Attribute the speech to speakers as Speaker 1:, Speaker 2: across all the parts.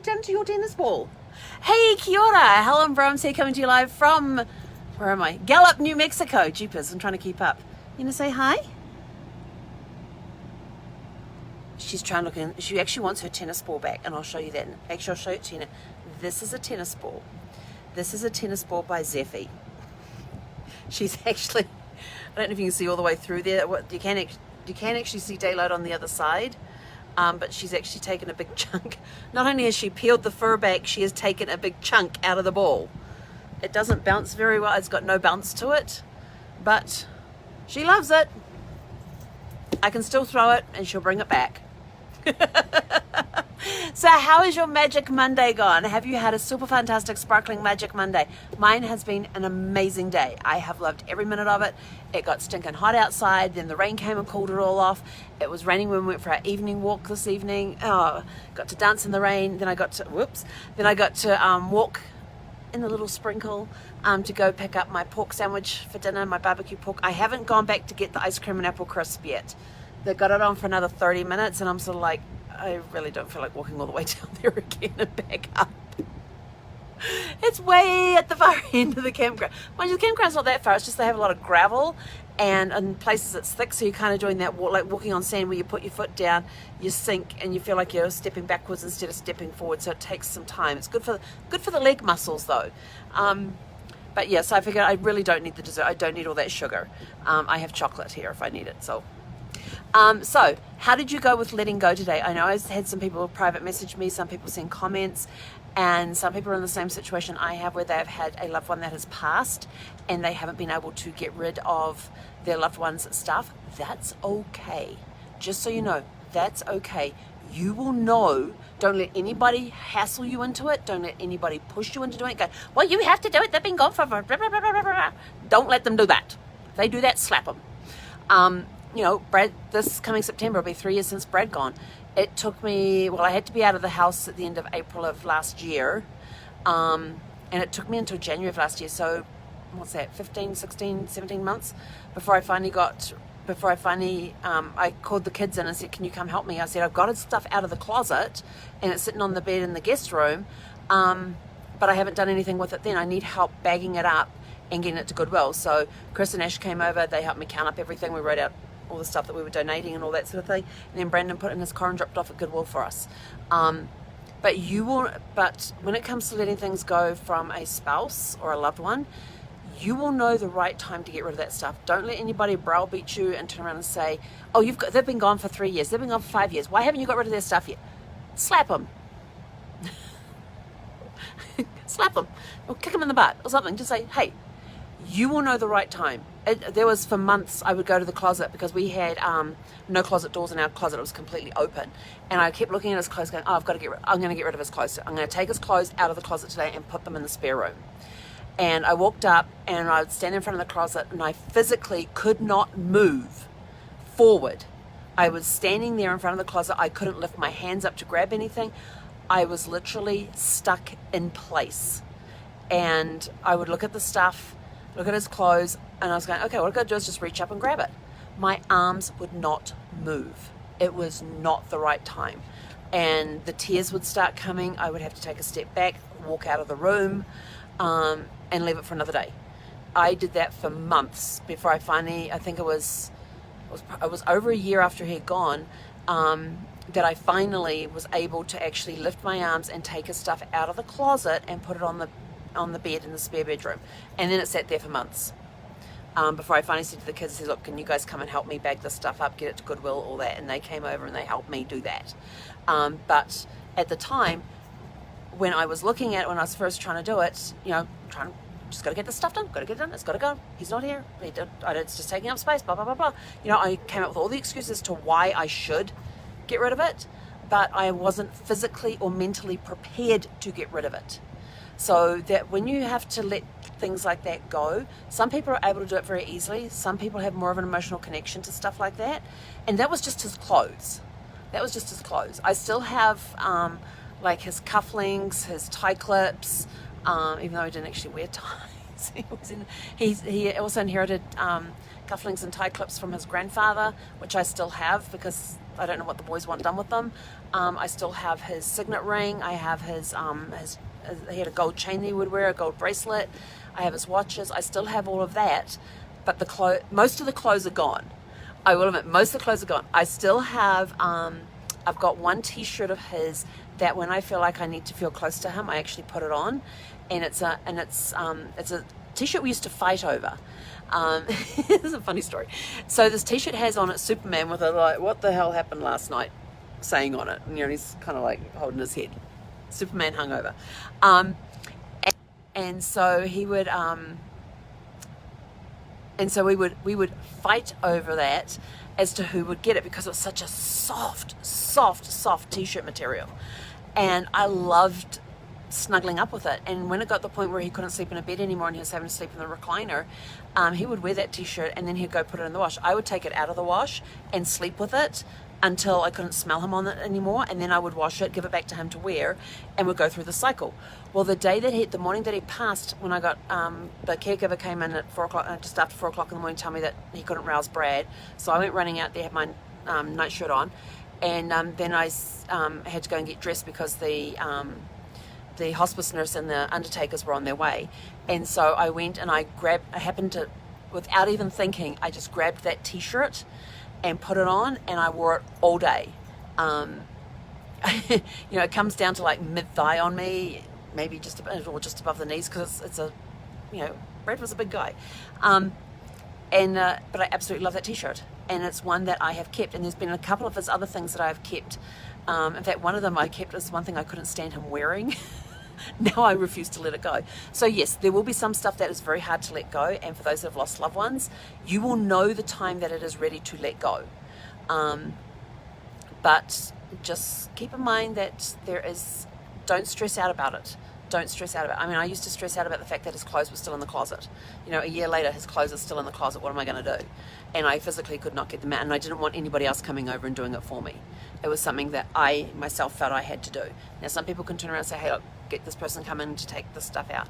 Speaker 1: down to your tennis ball. Hey, kia ora. Helen Brahms here, coming to you live from, where am I? Gallup, New Mexico. Jeepers, I'm trying to keep up. You gonna say hi? She's trying to look in. She actually wants her tennis ball back, and I'll show you that. Actually, I'll show it to you now. This is a tennis ball. This is a tennis ball by Zeffie. She's actually, I don't know if you can see all the way through there. You can actually see daylight on the other side, but she's actually taken a big chunk. Not only has she peeled the fur back, she has taken a big chunk out of the ball. It doesn't bounce very well. It's got no bounce to it, but she loves it. I can still throw it, and she'll bring it back. So how is your Magic Monday gone? Have you had a super fantastic sparkling Magic Monday? Mine has been an amazing day. I have loved every minute of it. It got stinking hot outside, then the rain came and cooled it all off. It was raining when we went for our evening walk this evening. Oh, got to dance in the rain. Then I got to walk in the little sprinkle to go pick up my pork sandwich for dinner, my barbecue pork. I haven't gone back to get the ice cream and apple crisp yet. They got it on for another 30 minutes, and I'm sort of like, I really don't feel like walking all the way down there again and back up. It's way at the far end of the campground. Mind you, the campground's not that far. It's just they have a lot of gravel, and in places it's thick, so you're kind of doing that walk, like walking on sand, where you put your foot down, you sink, and you feel like you're stepping backwards instead of stepping forward. So it takes some time. It's good for the leg muscles, though. But yeah, so I figured I really don't need the dessert. I don't need all that sugar. I have chocolate here if I need it. So how did you go with letting go today? I know I had some people private message me, some people send comments, and some people are in the same situation I have, where they've had a loved one that has passed and they haven't been able to get rid of their loved one's stuff. That's okay. Just so you know, that's okay. You will know. Don't let anybody hassle you into it. Don't let anybody push you into doing it. Go, well, you have to do it. They've been gone for blah, blah, blah, blah, blah, blah. Don't let them do that. If they do that, slap them. You know, Brad, this coming September will be 3 years since Brad gone. It took me, I had to be out of the house at the end of April of last year. And it took me until January of last year. So, what's that, 15, 16, 17 months before I called the kids in and said, can you come help me? I said, I've got stuff out of the closet and it's sitting on the bed in the guest room. But I haven't done anything with it then. I need help bagging it up and getting it to Goodwill. So Chris and Ash came over. They helped me count up everything. We wrote out all the stuff that we were donating and all that sort of thing, and then Brandon put it in his car and dropped off at Goodwill for us. But when it comes to letting things go from a spouse or a loved one, you will know the right time to get rid of that stuff. Don't let anybody browbeat you and turn around and say, oh, they've been gone for 3 years, they've been gone for 5 years, why haven't you got rid of their stuff yet? Slap them. Slap them or kick them in the butt or something. Just say, hey, you will know the right time. There was, for months, I would go to the closet because we had no closet doors in our closet. It was completely open. And I kept looking at his clothes going, oh, I'm going to get rid of his clothes. I'm going to take his clothes out of the closet today and put them in the spare room. And I walked up and I would stand in front of the closet and I physically could not move forward. I was standing there in front of the closet. I couldn't lift my hands up to grab anything. I was literally stuck in place. And I would look at the stuff, look at his clothes, and I was going, okay, what I've got to do is just reach up and grab it. My arms would not move. It was not the right time. And the tears would start coming. I would have to take a step back, walk out of the room, and leave it for another day. I did that for months before I finally, I think it was over a year after he had gone, that I finally was able to actually lift my arms and take his stuff out of the closet and put it on the bed in the spare bedroom. And then it sat there for months. Before I finally said to the kids, look, can you guys come and help me bag this stuff up, get it to Goodwill, all that. And they came over and they helped me do that. But at the time, when I was looking at it, when I was first trying to do it, just got to get this stuff done, got to get it done, it's got to go. He's not here. It's just taking up space, blah, blah, blah, blah. I came up with all the excuses to why I should get rid of it, but I wasn't physically or mentally prepared to get rid of it. So that when you have to let things like that go, some people are able to do it very easily. Some people have more of an emotional connection to stuff like that. And that was just his clothes. I still have like his cufflinks, his tie clips, even though he didn't actually wear ties. He also inherited cufflinks and tie clips from his grandfather, which I still have because I don't know what the boys want done with them. I still have his signet ring. I have his he had a gold chain that he would wear, a gold bracelet. I have his watches. I still have all of that, but most of the clothes are gone. I will admit, most of the clothes are gone. I still have, I've got one t-shirt of his that when I feel like I need to feel close to him, I actually put it on, and it's a t-shirt we used to fight over. This is a funny story. So this t-shirt has on it Superman with a like, what the hell happened last night saying on it, and he's kind of like holding his head. Superman hungover. And so he would, and so we would fight over that as to who would get it, because it was such a soft t-shirt material, and I loved snuggling up with it. And when it got to the point where he couldn't sleep in a bed anymore and he was having to sleep in the recliner, he would wear that t-shirt and then he'd go put it in the wash. I would take it out of the wash and sleep with it until I couldn't smell him on it anymore, and then I would wash it, give it back to him to wear, and would go through the cycle. Well, the morning that he passed, when I got, the caregiver came in at 4 o'clock, just after 4 o'clock in the morning, to tell me that he couldn't rouse Brad. So I went running out there, had my nightshirt on, and then I had to go and get dressed because the hospice nurse and the undertakers were on their way. And so I went and I happened to, without even thinking, I just grabbed that t-shirt and put it on, and I wore it all day. It comes down to like mid-thigh on me, maybe just above the knees, because it's a, Brad was a big guy. But I absolutely love that t-shirt, and it's one that I have kept, and there's been a couple of his other things that I've kept. In fact, one of them I kept is one thing I couldn't stand him wearing. Now I refuse to let it go. So yes, there will be some stuff that is very hard to let go, and for those that have lost loved ones, you will know the time that it is ready to let go. But just keep in mind that don't stress out about it. Don't stress out about it. I mean, I used to stress out about the fact that his clothes were still in the closet. A year later, his clothes are still in the closet. What am I going to do? And I physically could not get them out, and I didn't want anybody else coming over and doing it for me. It was something that I myself felt I had to do. Now, some people can turn around and say, hey, look, get this person come in to take this stuff out,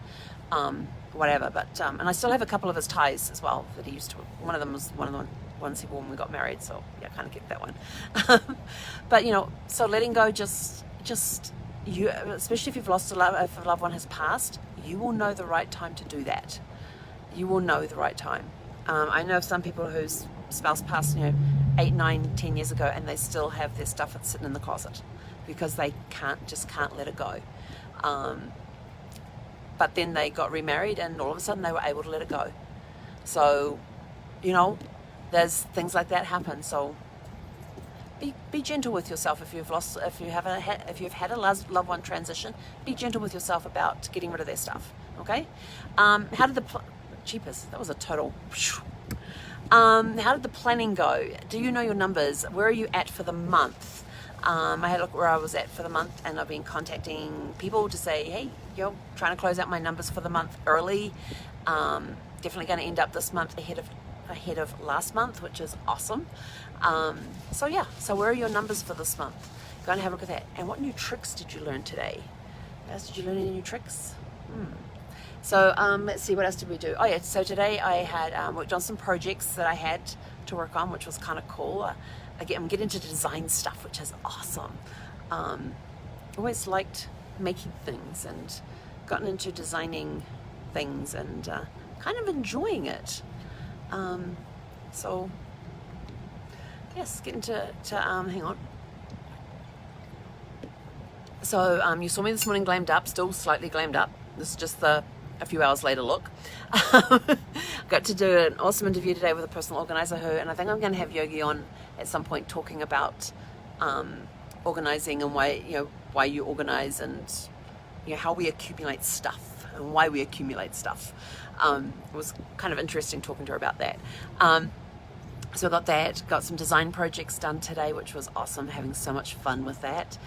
Speaker 1: whatever. But and I still have a couple of his ties as well that he used to. One of them was one of the ones he wore when we got married, so yeah, I kind of kept that one. But so letting go, just you, especially if you've lost if a loved one has passed, you will know the right time to do that. You will know the right time. I know of some people whose spouse passed 8, 9, 10 years ago, and they still have their stuff that's sitting in the closet because they can't let it go. But then they got remarried, and all of a sudden they were able to let it go. So there's things like that happen. So be gentle with yourself if you've had a loved one transition. Be gentle with yourself about getting rid of their stuff. Okay. How did the cheapest? That was a total. How did the planning go? Do you know your numbers? Where are you at for the month? I had a look where I was at for the month, and I've been contacting people to say, hey, trying to close out my numbers for the month early. Definitely going to end up this month ahead of last month, which is awesome. So where are your numbers for this month? Go and have a look at that. And what new tricks did you learn today? Did you learn any new tricks? So let's see, what else did we do? Oh yeah, so today I had worked on some projects that I had to work on, which was kind of cool. I'm getting into design stuff, which is awesome. Always liked making things and gotten into designing things and kind of enjoying it. So yes, getting to hang on. So you saw me this morning glammed up, still slightly glammed up. This is just a few hours later look. Got to do an awesome interview today with a personal organizer and I think I'm going to have Yogi on at some point talking about organizing and why you organize, and how we accumulate stuff and why we accumulate stuff. It was kind of interesting talking to her about that. So I got some design projects done today, which was awesome, having so much fun with that.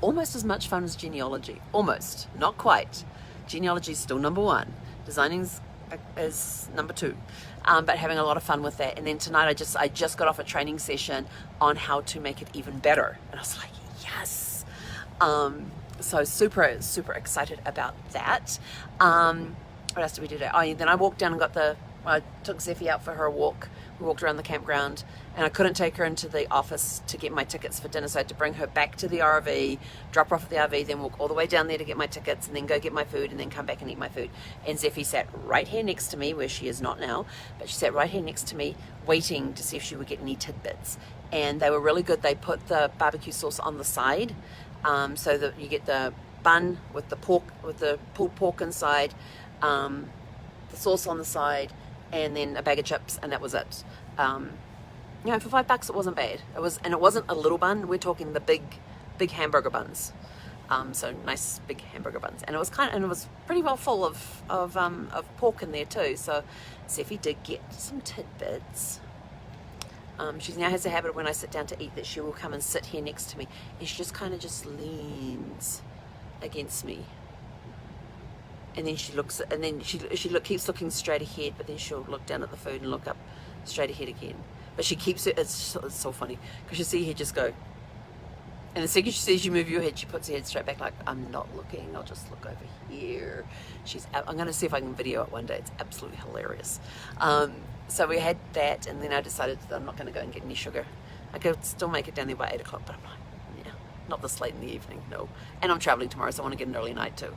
Speaker 1: Almost as much fun as genealogy. Almost, not quite. Genealogy is still number one. Designing is number two. But having a lot of fun with that. And then tonight I just got off a training session on how to make it even better. And I was like, yes. So super, super excited about that. What else did we do today? Oh, then I walked down and I took Zeffie out for her walk We walked around the campground, and I couldn't take her into the office to get my tickets for dinner, so I had to bring her back to the RV, drop her off at the RV, then walk all the way down there to get my tickets, and then go get my food, and then come back and eat my food. And Zeffie sat right here next to me, where she is not now, but she sat right here next to me, waiting to see if she would get any tidbits. And they were really good. They put the barbecue sauce on the side, so that you get the bun with the pork, with the pulled pork inside, the sauce on the side, and then a bag of chips, and that was it. You know, for $5 it wasn't bad. And it wasn't a little bun. We're talking the big hamburger buns. So nice big hamburger buns, and it was pretty well full of pork in there too. So Zeffie did get some tidbits. She now has a habit of when I sit down to eat that she will come and sit here next to me, and she just kind of just leans against me, and then she looks, and then she keeps looking straight ahead, but then she'll look down at the food and look up straight ahead again. But she keeps it. It's so funny because you see her just go, and the second she sees you move your head, she puts her head straight back, like, I'm not looking, I'll just look over here. I'm going to see if I can video it one day. It's absolutely hilarious. So we had that, and then I decided that I'm not going to go and get any sugar. I could still make it down there by 8 o'clock, but I'm like, yeah, not this late in the evening, no. And I'm traveling tomorrow, so I want to get an early night too.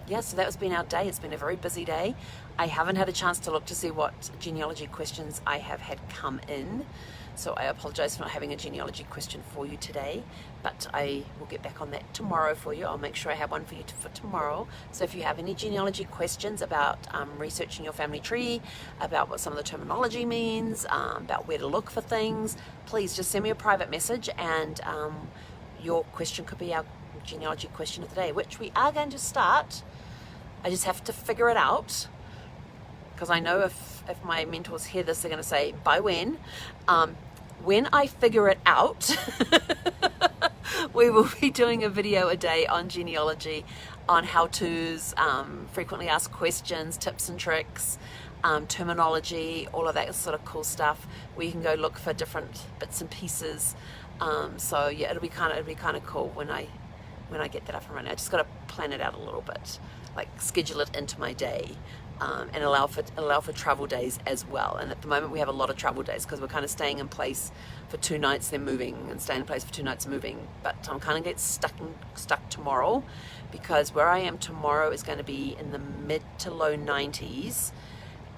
Speaker 1: Yeah, so that has been our day. It's been a very busy day. I haven't had a chance to look to see what genealogy questions I have had come in, so I apologize for not having a genealogy question for you today, but I will get back on that tomorrow for you. I'll make sure I have one for you for tomorrow. So if you have any genealogy questions about researching your family tree, about what some of the terminology means, about where to look for things, please just send me a private message, and your question could be our genealogy question of the day, which we are going to start. I just have to figure it out, because I know if my mentors hear this, they're going to say, by when? When I figure it out, we will be doing a video a day on genealogy, on how-tos, frequently asked questions, tips and tricks, terminology, all of that sort of cool stuff, where you can go look for different bits and pieces. So yeah, it'll be kind of cool when I get that up and running. I just got to plan it out a little bit, like schedule it into my day, and allow for travel days as well. And at the moment we have a lot of travel days because we're kind of staying in place for 2 nights, then moving, and staying in place for 2 nights and moving. But I'm kind of get stuck tomorrow, because where I am tomorrow is going to be in the mid to low 90s,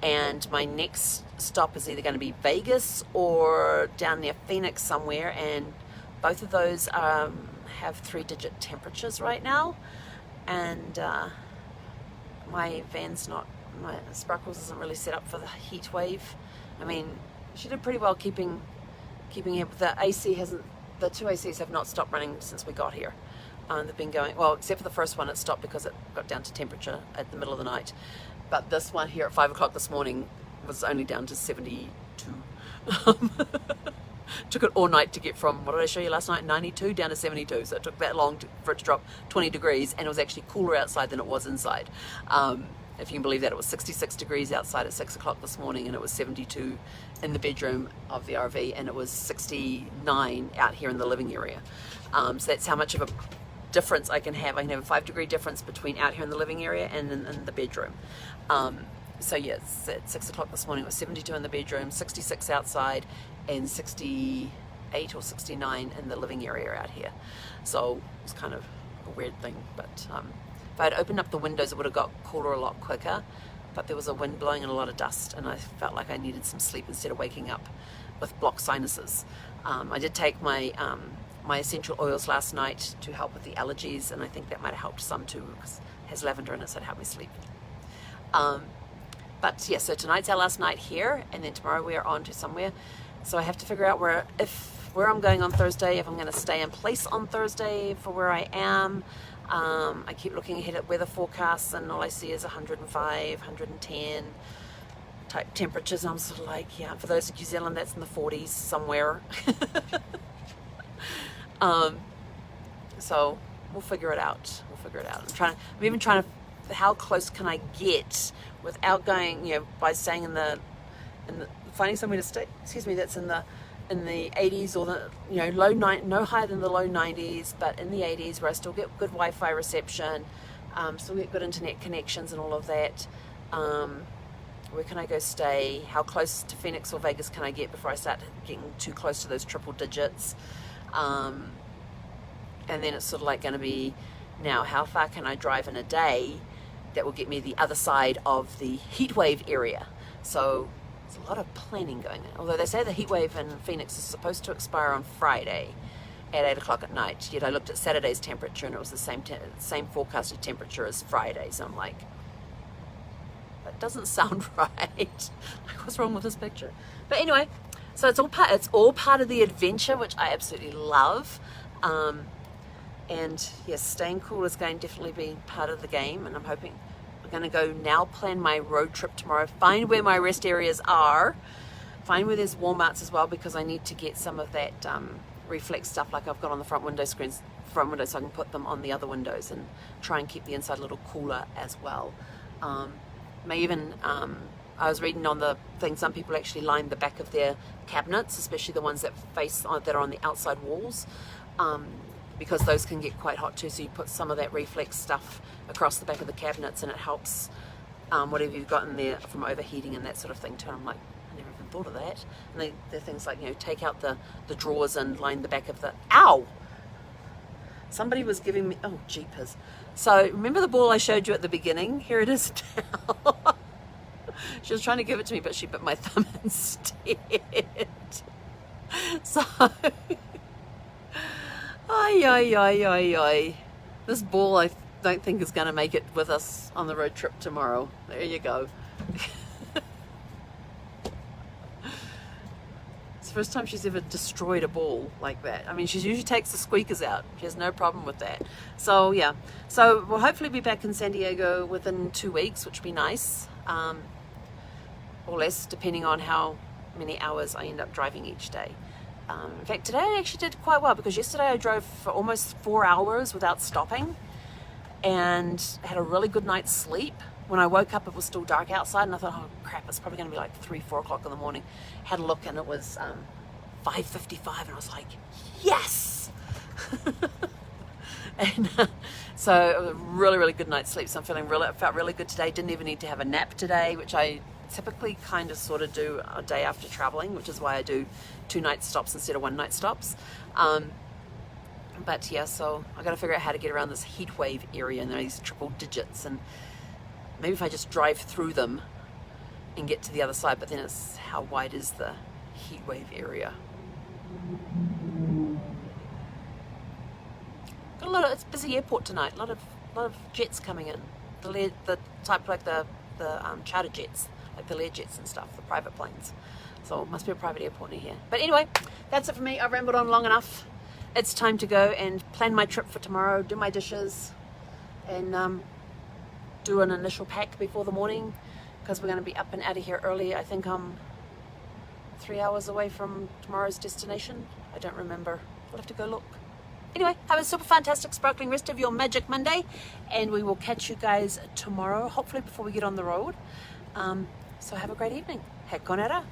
Speaker 1: and my next stop is either going to be Vegas or down near Phoenix somewhere, and both of those have 3-digit temperatures right now, and my Sparkles isn't really set up for the heat wave. I mean, she did pretty well keeping it. The 2 ACs have not stopped running since we got here. They've been going, well, except for the first one, it stopped because it got down to temperature at the middle of the night. But this one here at 5 o'clock this morning was only down to 72. Took it all night to get from, what did I show you last night, 92 down to 72. So it took that long for it to drop 20 degrees, and it was actually cooler outside than it was inside. If you can believe that, it was 66 degrees outside at 6 o'clock this morning, and it was 72 in the bedroom of the RV, and it was 69 out here in the living area. So that's how much of a difference I can have. I can have a 5-degree difference between out here in the living area and in the bedroom. So yes, at 6 o'clock this morning it was 72 in the bedroom, 66 outside, and 68 or 69 in the living area out here. So it's kind of a weird thing, but if I had opened up the windows it would have got cooler a lot quicker, but there was a wind blowing and a lot of dust, and I felt like I needed some sleep instead of waking up with blocked sinuses. I did take my my essential oils last night to help with the allergies, and I think that might have helped some too, because it has lavender in it, so it helped me sleep. But yeah, so tonight's our last night here, and then tomorrow we are on to somewhere. So I have to figure out where I'm going on Thursday, if I'm going to stay in place on Thursday for where I am. I keep looking ahead at weather forecasts, and all I see is 105, 110 type temperatures. And I'm sort of like, yeah, for those in New Zealand, that's in the 40s somewhere. So we'll figure it out. I'm even trying to, how close can I get without going, by staying in the finding somewhere to stay, that's in the 80s, or the, no higher than the low 90s, but in the 80s, where I still get good Wi-Fi reception, still get good internet connections and all of that, where can I go stay, how close to Phoenix or Vegas can I get before I start getting too close to those triple digits. And then it's sort of like going to be, now how far can I drive in a day that will get me the other side of the heat wave area. So there's a lot of planning going on. Although they say the heat wave in Phoenix is supposed to expire on Friday at 8 o'clock at night. Yet I looked at Saturday's temperature and it was the same forecasted temperature as Friday. So I'm like, that doesn't sound right. Like, what's wrong with this picture? But anyway, so it's all part of the adventure, which I absolutely love. And yes, staying cool is going to definitely be part of the game, and I'm hoping I'm going to go now plan my road trip tomorrow, find where my rest areas are, find where there's Walmarts as well, because I need to get some of that reflex stuff like I've got on the front window screens, so I can put them on the other windows and try and keep the inside a little cooler as well. May even, I was reading on the thing, some people actually line the back of their cabinets, especially the ones that are on the outside walls, because those can get quite hot too. So you put some of that reflex stuff across the back of the cabinets, and it helps whatever you've got in there from overheating and that sort of thing too. And I'm like, I never even thought of that. And they're things like, you know, take out the drawers and line the back of the, ow! Somebody was giving me, oh jeepers. So remember the ball I showed you at the beginning? Here it is now. She was trying to give it to me, but she bit my thumb instead. So, ay. This ball I don't think is going to make it with us on the road trip tomorrow. There you go. It's the first time she's ever destroyed a ball like that. I mean, she usually takes the squeakers out. She has no problem with that. So yeah, so we'll hopefully be back in San Diego within 2 weeks, which would be nice. Or less, depending on how many hours I end up driving each day. In fact, today I actually did quite well, because yesterday I drove for almost 4 hours without stopping and had a really good night's sleep. When I woke up, it was still dark outside, and I thought, oh crap, it's probably going to be like 3-4 o'clock in the morning. Had a look, and it was 5:55, and I was like, yes! And so it was a really good night's sleep. So I felt really good today. Didn't even need to have a nap today, which I typically kind of sort of do a day after traveling, which is why I do 2 night stops instead of 1 night stops. But yeah, so I got to figure out how to get around this heat wave area and these triple digits, and maybe if I just drive through them and get to the other side. But then it's, how wide is the heat wave area? Got a lot of, it's a busy airport tonight. A lot of jets coming in. The type like the charter jets, like the Learjets and stuff, the private planes. So it must be a private airport near here. But anyway, that's it for me. I've rambled on long enough. It's time to go and plan my trip for tomorrow, do my dishes, and do an initial pack before the morning, because we're going to be up and out of here early. I think I'm 3 hours away from tomorrow's destination. I don't remember. I'll have to go look. Anyway, have a super fantastic sparkling rest of your Magic Monday, and we will catch you guys tomorrow, hopefully before we get on the road. So have a great evening. Hek konera.